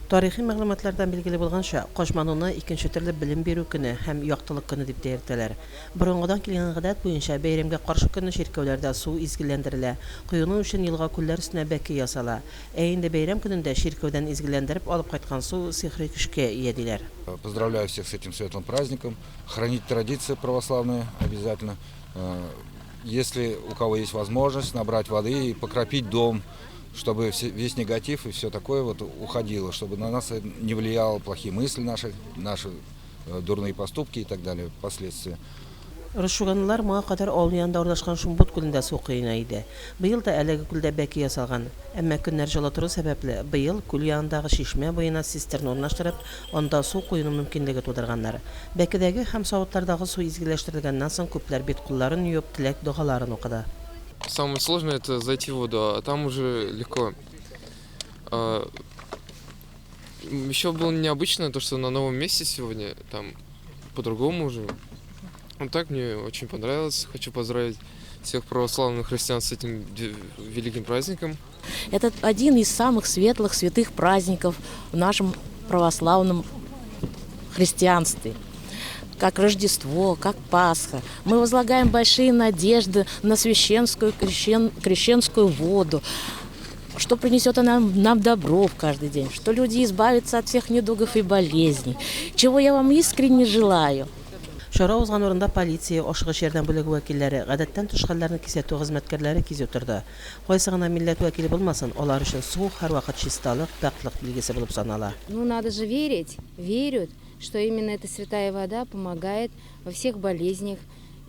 Тарихи мәгълүматлардан билгеле булганча, Кашмануны икенче төрле белем бирү көне һәм яктылык көне дип тә йөртәләр. Борынгыдан килгән гадәт буенча бәйрәмгә каршы көнне чиркәүләрдә су изгеләндерелә, коену өчен елга күлләр өстенә бәке ясала. Ә инде бәйрәм көнендә чиркәүдән изгеләндереп алып кайткан су сихри көчкә ия диләр. Поздравляю всех с этим светлым праздником. Хранить традиции православные обязательно. Если у кого есть возможность, набрать воды и покропить дом, чтобы весь негатив и все такое вот уходило, чтобы на нас не влияло плохие мысли наши дурные поступки и так далее, последствия. Рушуганлар моңа кадәр авыл янында урнашкан Шумбут күлендә су коена иде. Быел да әлеге күлдә бәке ясалган. Әмма көннәр җылы тору сәбәпле, быел күл янындагы чишмә буена цистерна урнаштырып, анда су коену мөмкинлеге тудырганнар. Бәкедәге һәм савытлардагы су изгеләштерелгәннән соң күпләр бит кулларын юып, теләк дугаларын укыды. Самое сложное это зайти в воду, а там уже легко. Еще было необычно то, что на новом месте сегодня, там по-другому уже. Вот так мне очень понравилось. Хочу поздравить всех православных христиан с этим великим праздником. Это один из самых светлых, святых праздников в нашем православном христианстве. Как Рождество, как Пасха. Мы возлагаем большие надежды на священскую, крещенскую воду, что принесет она нам добро в каждый день, что люди избавятся от всех недугов и болезней, чего я вам искренне желаю. Шара узган урында полиция, ашыгыч ярдәм бүлеге вәкилләре, гадәттән тышканнарны кисәтү хезмәткәрләре кизү торды. Кайсы гына милләт вәкиле булмасын, алар өчен су һәрвакыт чисталык, пакьлык билгесе булып санала. Ну, надо же верить, верят, что именно эта святая вода помогает во всех болезнях.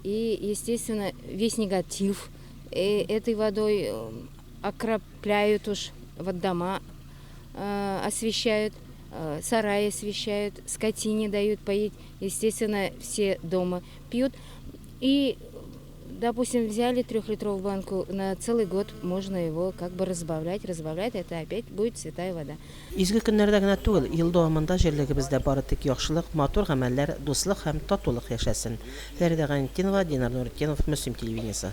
И, естественно, весь негатив этой водой окропляют уж, вот дома освещают, сараи освещают, скотине дают поить. Естественно, все дома пьют. И, допустим, взяли 3-литровую банку, на целый год можно его как бы разбавлять, это опять будет святая вода. Изге көннәрдә генә түгел, ел дәвамында җирлегебездә бары тик яхшылык, матур гамәлләр, дуслык һәм татулык яшәсен. Фәридә Гайнетдинова, Динар Нуретдинов, Мөслим телевидениесе.